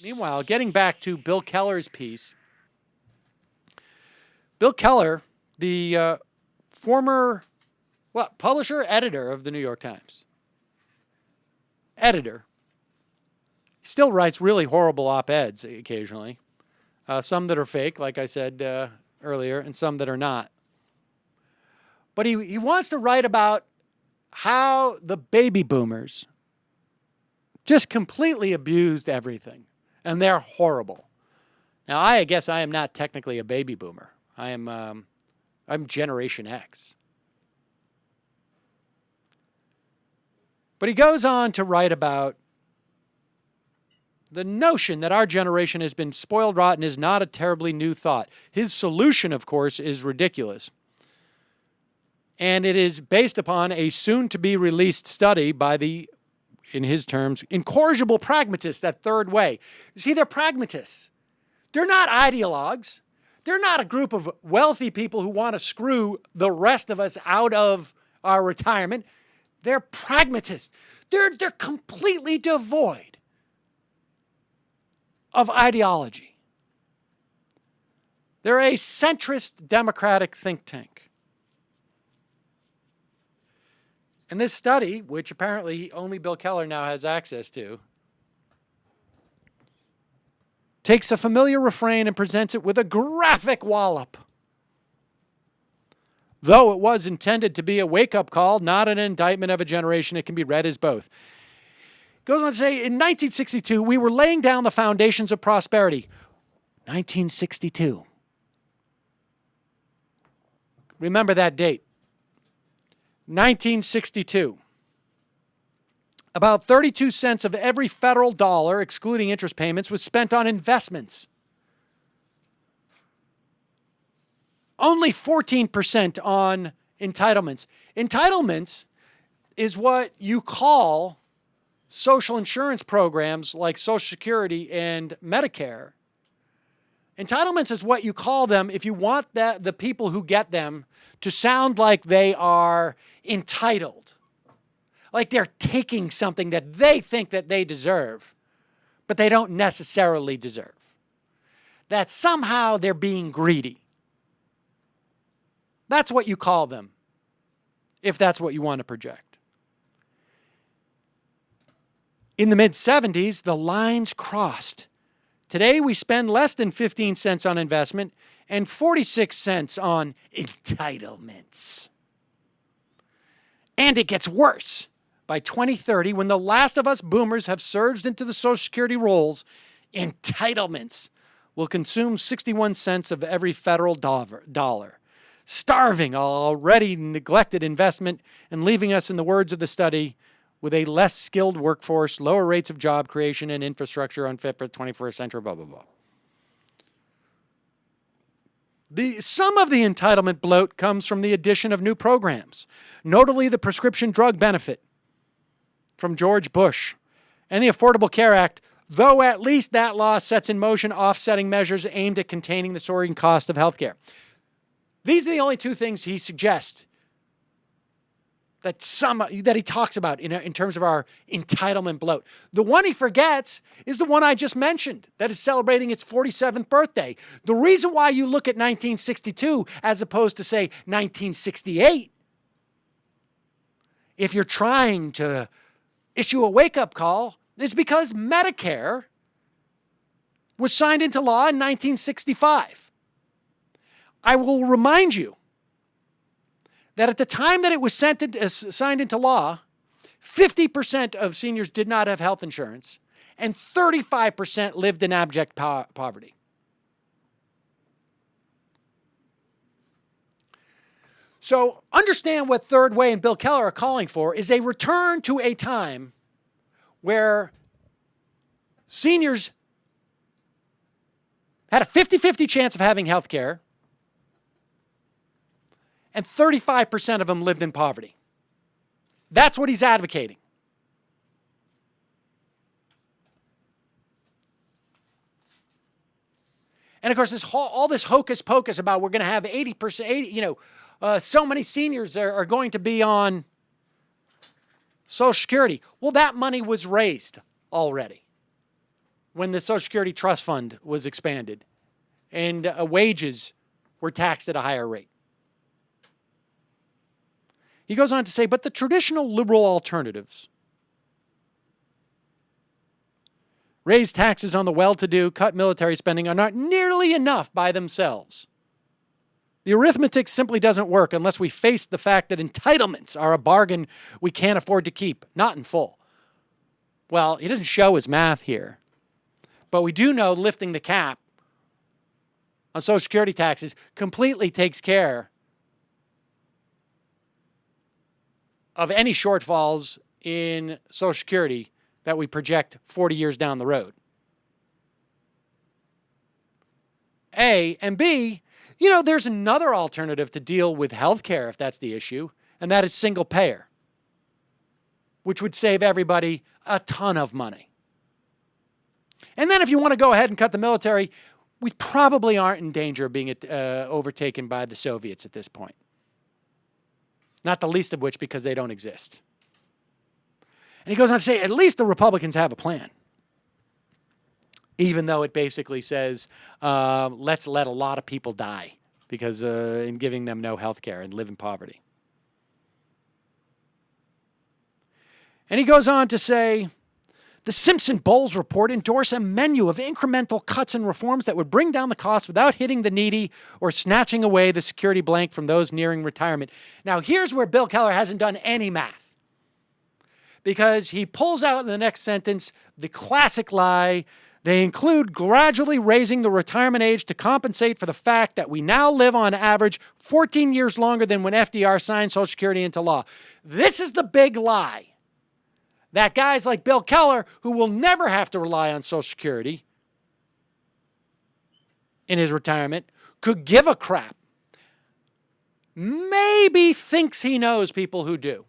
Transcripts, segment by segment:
Meanwhile, getting back to Bill Keller's piece, Bill Keller, the former publisher, editor of the New York Times, editor, still writes really horrible op-eds occasionally, some that are fake, like I said earlier, and some that are not. But he wants to write about how the baby boomers just completely abused everything, and they're horrible. Now, I guess I am not technically a baby boomer. I'm Generation X. But he goes on to write about the notion that our generation has been spoiled rotten is not a terribly new thought. His solution, of course, is ridiculous. And it is based upon a soon-to-be-released study by the, in his terms, incorrigible pragmatists, that third way. You see, they're pragmatists. They're not ideologues. They're not a group of wealthy people who want to screw the rest of us out of our retirement. They're pragmatists. They're completely devoid of ideology. They're a centrist democratic think tank. And this study, which apparently only Bill Keller now has access to, takes a familiar refrain and presents it with a graphic wallop. Though it was intended to be a wake-up call, not an indictment of a generation, it can be read as both. Goes on to say, in 1962, we were laying down the foundations of prosperity. 1962. Remember that date. 1962. About 32 cents of every federal dollar, excluding interest payments, was spent on investments. Only 14% on entitlements. Entitlements is what you call social insurance programs like Social Security and Medicare. Entitlements is what you call them if you want the people who get them to sound like they are entitled. Like they're taking something that they think that they deserve, but they don't necessarily deserve. That somehow they're being greedy. That's what you call them, if that's what you want to project. In the mid-70s, the lines crossed. Today, we spend less than 15 cents on investment and 46 cents on entitlements. And it gets worse. By 2030, when the last of us boomers have surged into the Social Security rolls, entitlements will consume 61 cents of every federal dollar, starving our already neglected investment and leaving us, in the words of the study, with a less skilled workforce, lower rates of job creation, and infrastructure unfit for the 21st century, blah, blah, blah. Some of the entitlement bloat comes from the addition of new programs, notably the prescription drug benefit from George Bush and the Affordable Care Act, though at least that law sets in motion offsetting measures aimed at containing the soaring cost of health care. These are the only two things he suggests that he talks about in terms of our entitlement bloat. The one he forgets is the one I just mentioned that is celebrating its 47th birthday. The reason why you look at 1962 as opposed to, say, 1968, if you're trying to issue a wake-up call, is because Medicare was signed into law in 1965. I will remind you that at the time that it was signed into law, 50% of seniors did not have health insurance, and 35% lived in abject poverty. So understand what Third Way and Bill Keller are calling for is a return to a time where seniors had a 50-50 chance of having health care, and 35% of them lived in poverty. That's what he's advocating. And of course, all this hocus pocus about we're going to have 80%, so many seniors are going to be on Social Security. Well, that money was raised already. when the Social Security Trust Fund was expanded and wages were taxed at a higher rate. He goes on to say, but the traditional liberal alternatives, raise taxes on the well-to-do, cut military spending, are not nearly enough by themselves. The arithmetic simply doesn't work unless we face the fact that entitlements are a bargain we can't afford to keep, not in full. Well, he doesn't show his math here, but we do know lifting the cap on Social Security taxes completely takes care of any shortfalls in Social Security that we project 40 years down the road. A, and B, there's another alternative to deal with health care if that's the issue, and that is single payer, which would save everybody a ton of money. And then if you want to go ahead and cut the military, we probably aren't in danger of being overtaken by the Soviets at this point. Not the least of which because they don't exist. And he goes on to say, at least the Republicans have a plan. Even though it basically says, let's let a lot of people die because in giving them no health care and live in poverty. And he goes on to say, the Simpson-Bowles report endorsed a menu of incremental cuts and reforms that would bring down the cost without hitting the needy or snatching away the security blanket from those nearing retirement. Now, here's where Bill Keller hasn't done any math, because he pulls out in the next sentence the classic lie. They include gradually raising the retirement age to compensate for the fact that we now live on average 14 years longer than when FDR signed Social Security into law. This is the big lie. That guys like Bill Keller, who will never have to rely on Social Security in his retirement, could give a crap. Maybe thinks he knows people who do.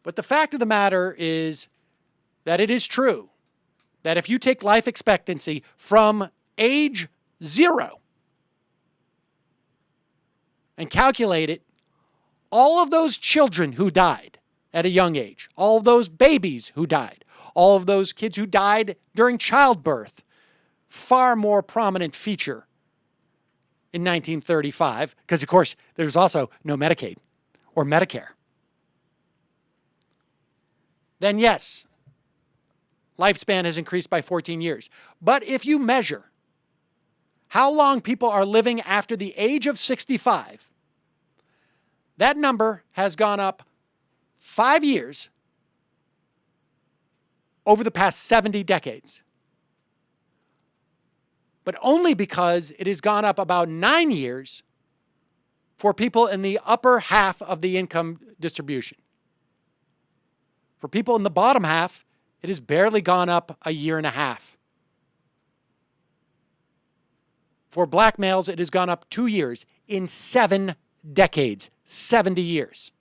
But the fact of the matter is that it is true that if you take life expectancy from age 0 and calculate it, all of those children who died at a young age, all of those babies who died, all of those kids who died during childbirth, far more prominent feature in 1935, because, of course, there was also no Medicaid or Medicare. Then, yes, lifespan has increased by 14 years. But if you measure how long people are living after the age of 65, that number has gone up 5 years over the past 70 decades. But only because it has gone up about 9 years for people in the upper half of the income distribution. For people in the bottom half, it has barely gone up a year and a half. For black males, it has gone up 2 years in 7 decades, 70 years.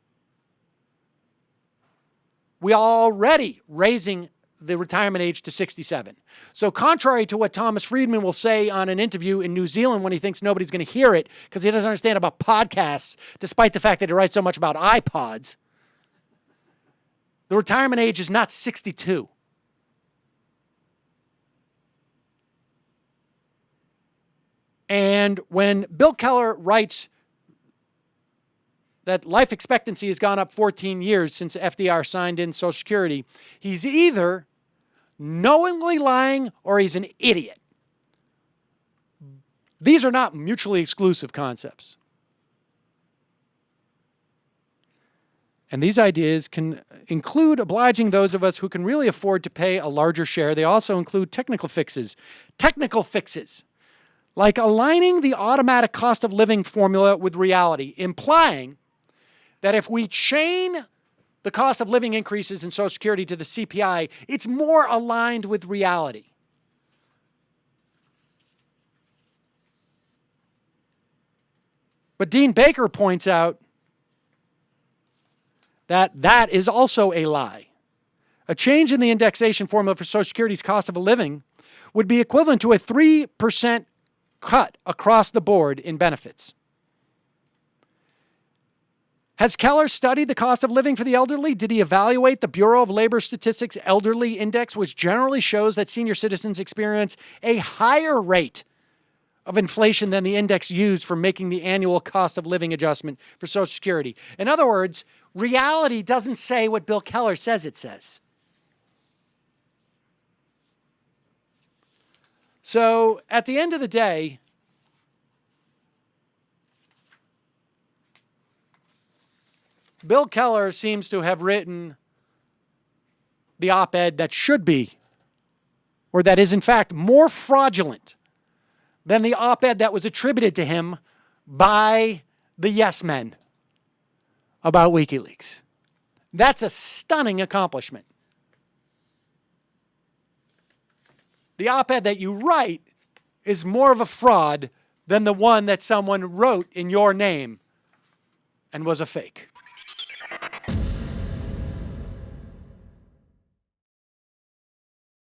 We are already raising the retirement age to 67. So contrary to what Thomas Friedman will say on an interview in New Zealand when he thinks nobody's going to hear it because he doesn't understand about podcasts, despite the fact that he writes so much about iPods, the retirement age is not 62. And when Bill Keller writes that life expectancy has gone up 14 years since FDR signed in Social Security, he's either knowingly lying or he's an idiot. These are not mutually exclusive concepts. And these ideas can include obliging those of us who can really afford to pay a larger share. They also include technical fixes. Technical fixes, like aligning the automatic cost of living formula with reality, implying that if we chain the cost of living increases in Social Security to the CPI, it's more aligned with reality. But Dean Baker points out that that is also a lie. A change in the indexation formula for Social Security's cost of a living would be equivalent to a 3% cut across the board in benefits. Has Keller studied the cost of living for the elderly? Did he evaluate the Bureau of Labor Statistics Elderly Index, which generally shows that senior citizens experience a higher rate of inflation than the index used for making the annual cost of living adjustment for Social Security? In other words, reality doesn't say what Bill Keller says it says. So at the end of the day, Bill Keller seems to have written the op-ed that should be, or that is in fact more fraudulent than the op-ed that was attributed to him by the yes men about WikiLeaks. That's a stunning accomplishment. The op-ed that you write is more of a fraud than the one that someone wrote in your name and was a fake.